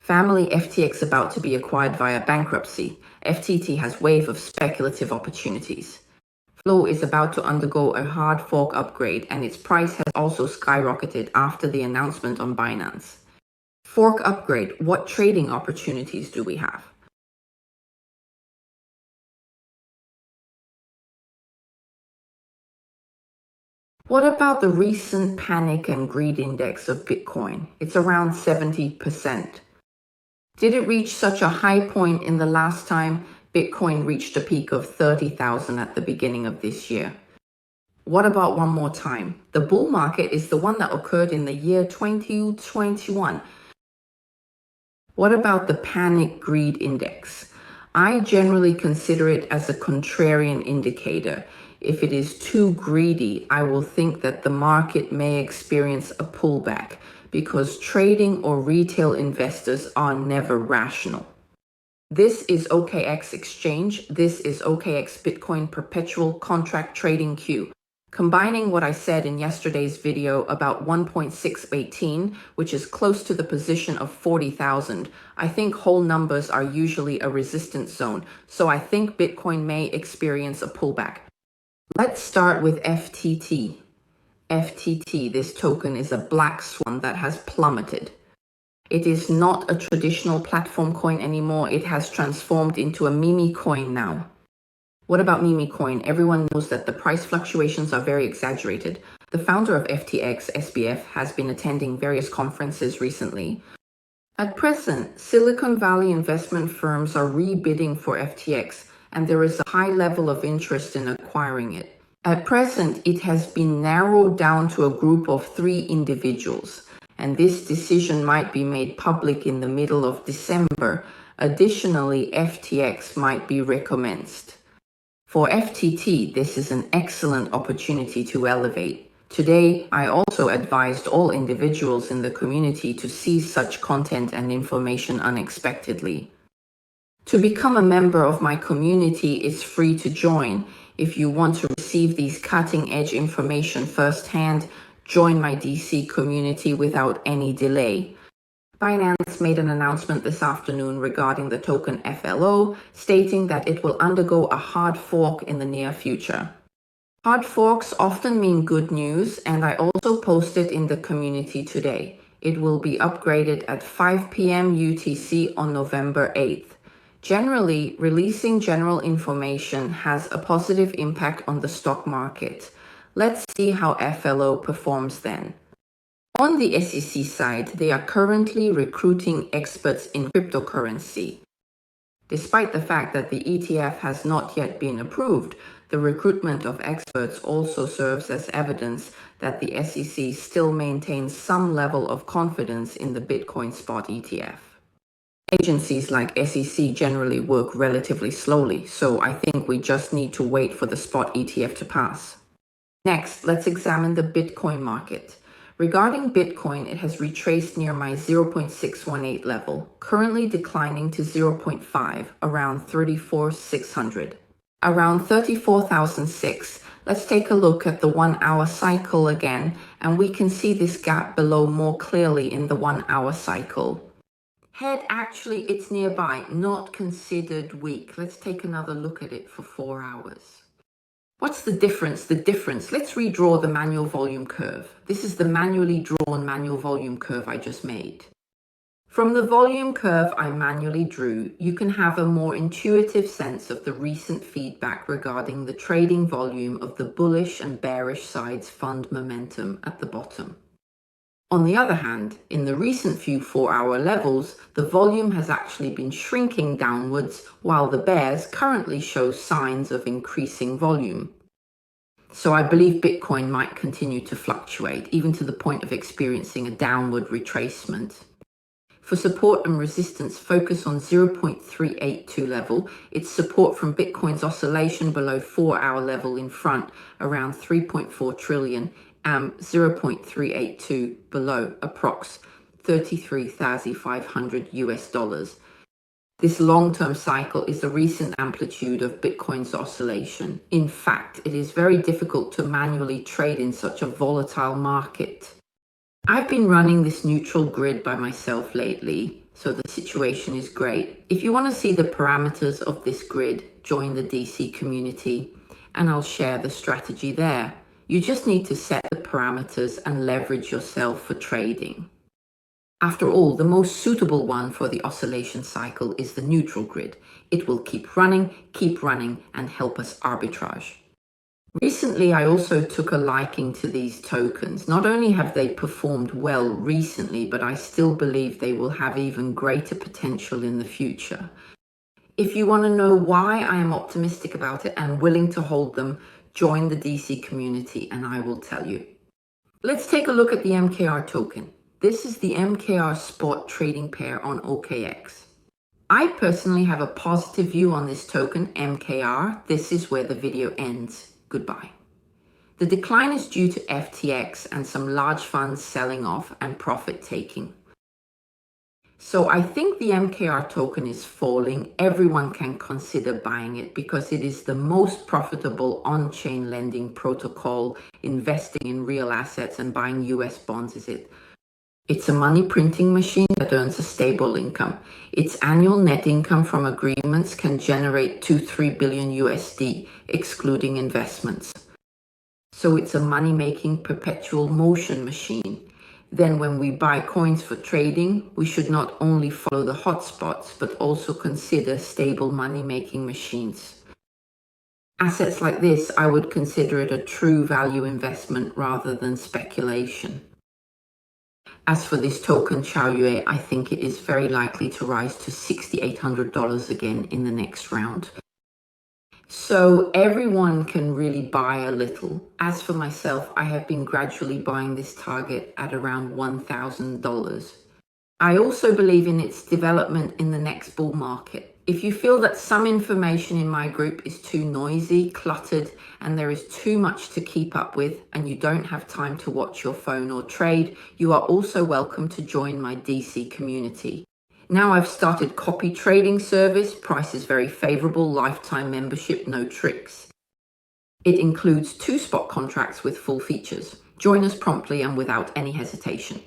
Family FTX about to be acquired via bankruptcy. FTT has wave of speculative opportunities. Flow is about to undergo a hard fork upgrade, and its price has also skyrocketed after the announcement on Binance. Fork upgrade, what trading opportunities do we have? What about the recent panic and greed index of Bitcoin? It's around 70%. Did it reach such a high point in the last time Bitcoin reached a peak of 30,000 at the beginning of this year? What about one more time? The bull market is the one that occurred in the year 2021. What about the panic greed index? I generally consider it as a contrarian indicator. If it is too greedy, I will think that the market may experience a pullback because trading or retail investors are never rational. This is OKX Exchange. This is OKX Bitcoin Perpetual Contract Trading Queue. Combining what I said in yesterday's video about 1.618, which is close to the position of 40,000, I think whole numbers are usually a resistance zone, so I think Bitcoin may experience a pullback. Let's start with FTT. FTT, this token is a black swan that has plummeted. It is not a traditional platform coin anymore. It has transformed into a meme coin now. What about meme coin? Everyone knows that the price fluctuations are very exaggerated. The founder of FTX, SBF, has been attending various conferences recently. At present, Silicon Valley investment firms are rebidding for FTX, and there is a high level of interest in acquiring it. At present, it has been narrowed down to a group of 3 individuals, and this decision might be made public in the middle of December. Additionally, FTX might be recommenced. For FTT, this is an excellent opportunity to elevate. Today, I also advised all individuals in the community to seize such content and information unexpectedly. To become a member of my community is free to join. If you want to receive these cutting-edge information firsthand, join my DC community without any delay. Binance made an announcement this afternoon regarding the token FLO, stating that it will undergo a hard fork in the near future. Hard forks often mean good news, and I also posted in the community today. It will be upgraded at 5 p.m. UTC on November 8th. Generally, releasing general information has a positive impact on the stock market. Let's see how FLO performs then. On the SEC side, they are currently recruiting experts in cryptocurrency. Despite the fact that the ETF has not yet been approved, the recruitment of experts also serves as evidence that the SEC still maintains some level of confidence in the Bitcoin spot ETF. Agencies like SEC generally work relatively slowly, so I think we just need to wait for the spot ETF to pass. Next, let's examine the Bitcoin market. Regarding Bitcoin, it has retraced near my 0.618 level, currently declining to 0.5, around 34,600. Around 34,006. Let's take a look at the 1-hour cycle again, and we can see this gap below more clearly in the 1-hour cycle. Head, actually, it's nearby, not considered weak. Let's take another look at it for 4 hours. What's the difference? Let's redraw the manual volume curve. This is the manually drawn manual volume curve I just made. From the volume curve I manually drew, you can have a more intuitive sense of the recent feedback regarding the trading volume of the bullish and bearish sides fund momentum at the bottom. On the other hand, in the recent few 4-hour levels, the volume has actually been shrinking downwards, while the bears currently show signs of increasing volume. So I believe Bitcoin might continue to fluctuate, even to the point of experiencing a downward retracement. For support and resistance, focus on 0.382 level. It's support from Bitcoin's oscillation below 4-hour level in front, around 3.4 trillion. 0.382 below, approx. 33,500 US dollars. This long-term cycle is the recent amplitude of Bitcoin's oscillation. In fact, it is very difficult to manually trade in such a volatile market. I've been running this neutral grid by myself lately. So the situation is great. If you want to see the parameters of this grid, join the DC community and I'll share the strategy there. You just need to set the parameters and leverage yourself for trading. After all, the most suitable one for the oscillation cycle is the neutral grid. It will keep running, and help us arbitrage. Recently, I also took a liking to these tokens. Not only have they performed well recently, but I still believe they will have even greater potential in the future. If you want to know why I am optimistic about it and willing to hold them, join the DC community and I will tell you. Let's take a look at the MKR token. This is the MKR spot trading pair on OKX. I personally have a positive view on this token, MKR. This is where the video ends. Goodbye. The decline is due to FTX and some large funds selling off and profit taking. So I think the MKR token is falling. Everyone can consider buying it because it is the most profitable on-chain lending protocol. Investing in real assets and buying US bonds is it. It's a money printing machine that earns a stable income. Its annual net income from agreements can generate 2-3 billion USD, excluding investments. So it's a money-making perpetual motion machine. Then when we buy coins for trading, we should not only follow the hotspots, but also consider stable money-making machines. Assets like this, I would consider it a true value investment rather than speculation. As for this token, Xiaoyue, I think it is very likely to rise to $6,800 again in the next round. So everyone can really buy a little. As for myself, I have been gradually buying this target at around $1,000. I also believe in its development in the next bull market. If you feel that some information in my group is too noisy, cluttered, and there is too much to keep up with, and you don't have time to watch your phone or trade, you are also welcome to join my DC community. Now I've started copy trading service, price is very favorable, lifetime membership, no tricks. It includes 2 spot contracts with full features. Join us promptly and without any hesitation.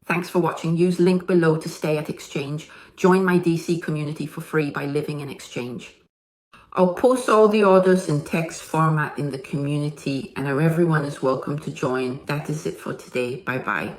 Thanks for watching. Use link below to stay at exchange. Join my DC community for free by living in exchange. I'll post all the orders in text format in the community and everyone is welcome to join. That is it for today. Bye bye.